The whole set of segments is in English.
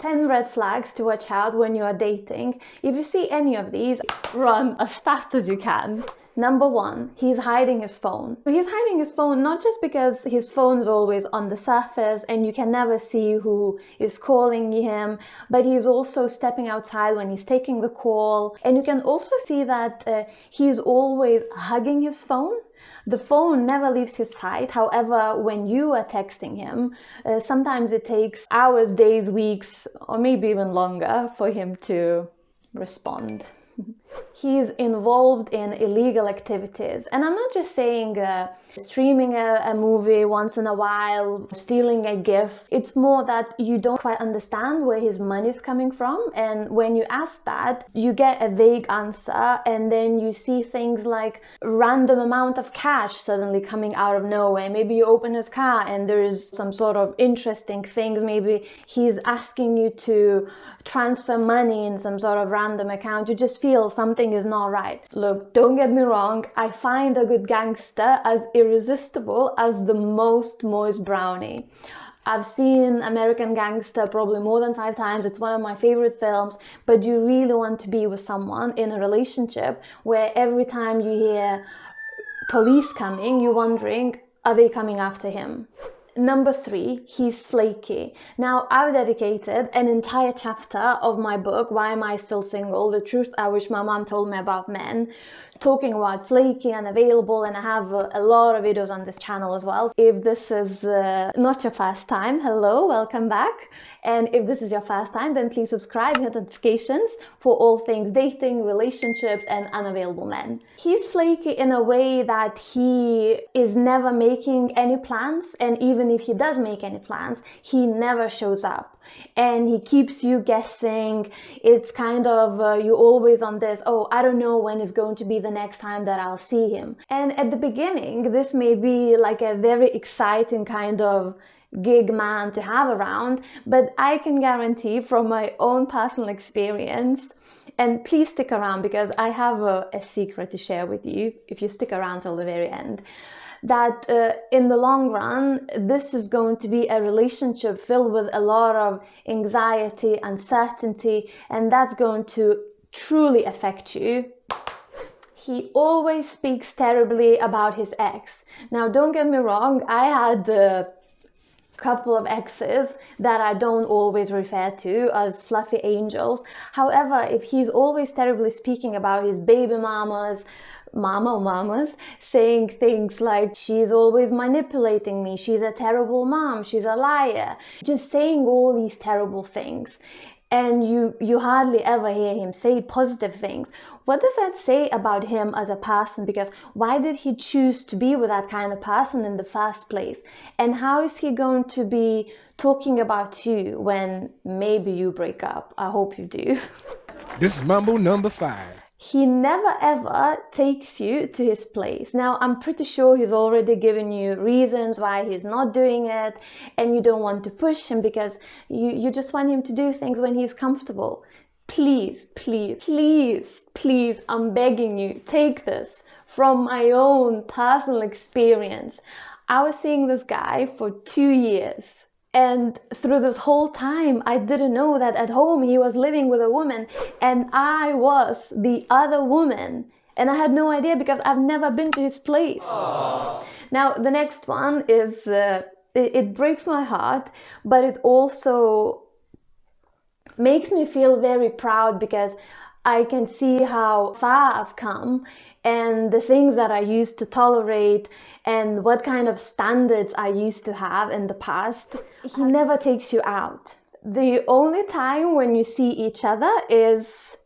10 red flags to watch out when you are dating. If you see any of these, run as fast as you can. Number 1, he's hiding his phone. He's hiding his phone not just because his phone is always on the surface and you can never see who is calling him, but he's also stepping outside when he's taking the call. And you can also see that he's always hugging his phone. The phone never leaves his side. However, when you are texting him, sometimes it takes hours, days, weeks, or maybe even longer for him to respond. He's involved in illegal activities, and I'm not just saying streaming a movie once in a while, stealing a gift. It's more that you don't quite understand where his money is coming from, and when you ask that, you get a vague answer, and then you see things like random amount of cash suddenly coming out of nowhere. Maybe you open his car and there is some sort of interesting things. Maybe he's asking you to transfer money in some sort of random account. You just feel something is not right. Look, don't get me wrong, I find a good gangster as irresistible as the most moist brownie. I've seen American Gangster probably more than 5 times. It's one of my favorite films, but you really want to be with someone in a relationship where every time you hear police coming, you're wondering, are they coming after him? Number 3, he's flaky. Now, I've dedicated an entire chapter of my book, Why Am I Still Single? The Truth I Wish My Mom Told Me About Men, talking about flaky and available, and I have a lot of videos on this channel as well. If this is not your first time, hello, welcome back. And if this is your first time, then please subscribe and hit notifications for all things dating, relationships, and unavailable men. He's flaky in a way that he is never making any plans, and even if he does make any plans, he never shows up. And he keeps you guessing. It's kind of, you're always on this, oh, I don't know when is going to be the next time that I'll see him. And at the beginning, this may be like a very exciting kind of gig man to have around, but I can guarantee from my own personal experience, and please stick around because I have a secret to share with you if you stick around till the very end, that in the long run, this is going to be a relationship filled with a lot of anxiety, uncertainty, and that's going to truly affect you. He always speaks terribly about his ex. Now, don't get me wrong, I had a couple of exes that I don't always refer to as fluffy angels. However, if he's always terribly speaking about his baby mamas, saying things like, she's always manipulating me, she's a terrible mom, she's a liar, just saying all these terrible things, and you hardly ever hear him say positive things. What does that say about him as a person? Because why did he choose to be with that kind of person in the first place? And how is he going to be talking about you when maybe you break up? I hope you do. This is Mambo number 5. He never ever takes you to his place. Now, I'm pretty sure he's already given you reasons why he's not doing it, and you don't want to push him because you just want him to do things when he's comfortable. Please, please, please, please, I'm begging you, take this from my own personal experience. I was seeing this guy for 2 years. And through this whole time, I didn't know that at home he was living with a woman and I was the other woman. And I had no idea because I've never been to his place. Aww. Now, the next one is, it breaks my heart, but it also makes me feel very proud because I can see how far I've come and the things that I used to tolerate and what kind of standards I used to have in the past. He never takes you out. The only time when you see each other is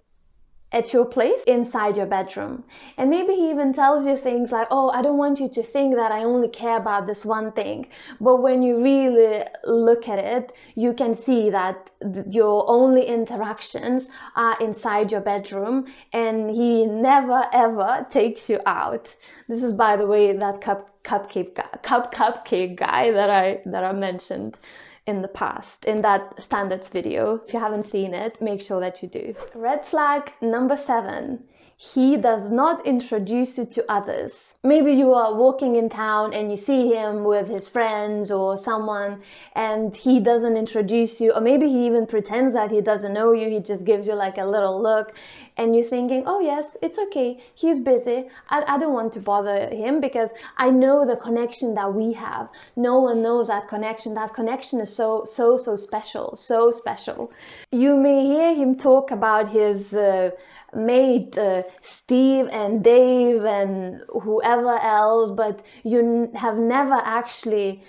at your place, inside your bedroom. And maybe he even tells you things like, oh, I don't want you to think that I only care about this one thing. But when you really look at it, you can see that your only interactions are inside your bedroom and he never ever takes you out. This is, by the way, that cupcake guy that I mentioned in the past, in that standards video. If you haven't seen it, make sure that you do. Red flag number 7. He does not introduce you to others. Maybe you are walking in town and you see him with his friends or someone and he doesn't introduce you, or maybe he even pretends that he doesn't know you, he just gives you like a little look and you're thinking, oh yes, it's okay, he's busy, I don't want to bother him because I know the connection that we have. No one knows that connection. That connection is so special, so special. You may hear him talk about his mate Steve and Dave and whoever else, but you have never actually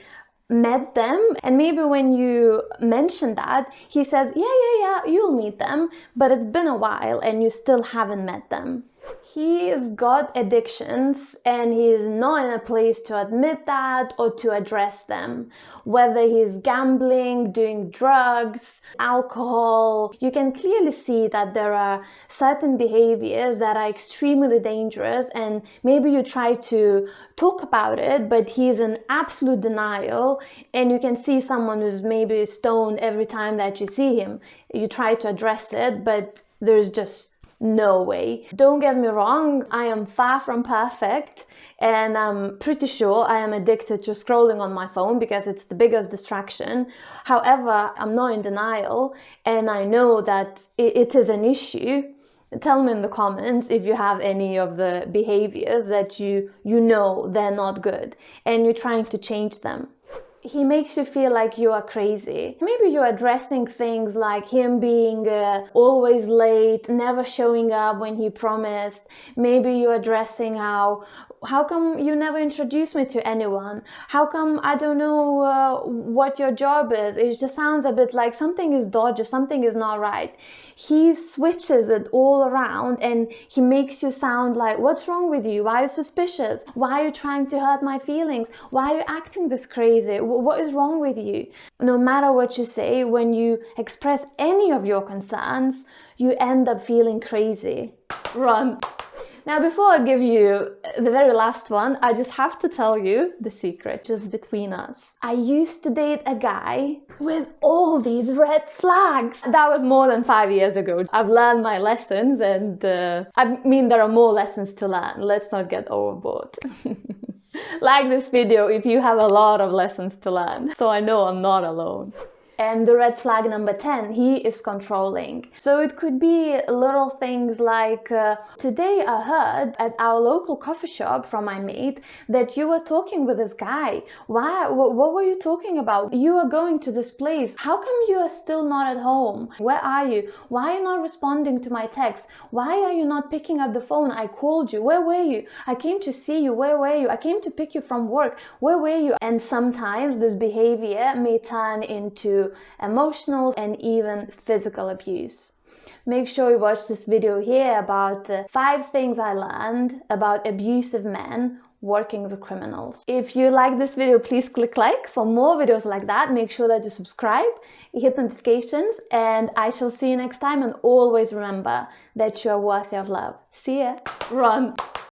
met them. And maybe when you mention that, he says, yeah, you'll meet them, but it's been a while and you still haven't met them. He's got addictions and he's not in a place to admit that or to address them. Whether he's gambling, doing drugs, alcohol, you can clearly see that there are certain behaviors that are extremely dangerous, and maybe you try to talk about it, but he's in absolute denial, and you can see someone who's maybe stoned every time that you see him. You try to address it, but there's just no way. Don't get me wrong, I am far from perfect and I'm pretty sure I am addicted to scrolling on my phone because it's the biggest distraction. However, I'm not in denial and I know that it is an issue. Tell me in the comments if you have any of the behaviors that you know they're not good and you're trying to change them. He makes you feel like you are crazy. Maybe you're addressing things like him being always late, never showing up when he promised. Maybe you're addressing how come you never introduced me to anyone? How come I don't know what your job is? It just sounds a bit like something is dodgy, something is not right. He switches it all around and he makes you sound like, what's wrong with you? Why are you suspicious? Why are you trying to hurt my feelings? Why are you acting this crazy? What is wrong with you? No matter what you say, when you express any of your concerns, you end up feeling crazy. Run. Now, before I give you the very last one, I just have to tell you the secret, just between us. I used to date a guy with all these red flags. That was more than 5 years ago. I've learned my lessons and I mean, there are more lessons to learn. Let's not get overboard. Like this video if you have a lot of lessons to learn, so I know I'm not alone. And the red flag number 10, he is controlling. So it could be little things like, today I heard at our local coffee shop from my mate that you were talking with this guy. Why? What were you talking about? You are going to this place. How come you are still not at home? Where are you? Why are you not responding to my texts? Why are you not picking up the phone? I called you. Where were you? I came to see you. Where were you? I came to pick you from work. Where were you? And sometimes this behavior may turn into emotional and even physical abuse. Make sure you watch this video here about the 5 things I learned about abusive men working with criminals. If you like this video, please click like. For more videos like that, make sure that you subscribe, hit notifications, and I shall see you next time. And always remember that you are worthy of love. See ya. Run.